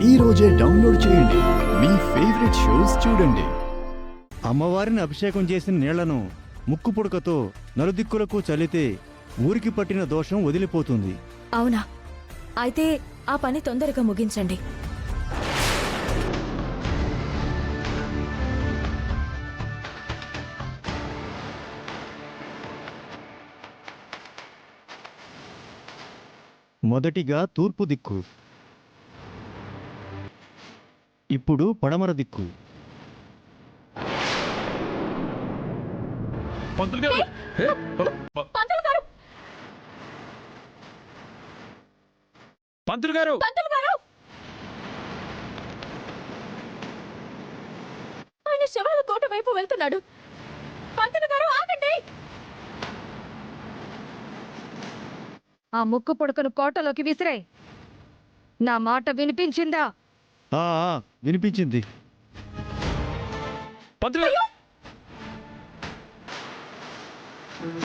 ఈ రోజే డౌన్లోడ్ చేయండి. మీ ఫేవరెట్ షోస్ చూడండి. అమ్మవారిని అభిషేకం చేసిన నీళ్లను ముక్కు పుడకతో నలుదిక్కులకు చల్లితే ఊరికి పట్టిన దోషం వదిలిపోతుంది. అవునా? అయితే ఆ పని తొందరగా ముగించండి. మొదటిగా తూర్పు దిక్కు, ఇప్పుడు పడమర దిక్కు. పంతులు గారు పంతులు గారు ఆయన శవాల కోట వైపు వెళ్తున్నాడు. పంతులు గారు ఆగండి. ఆ ముక్కు పొడకను కోటలోకి విసిరాయి. నా మాట వినిపించిందా? వినిపించింది. పంతులు గారు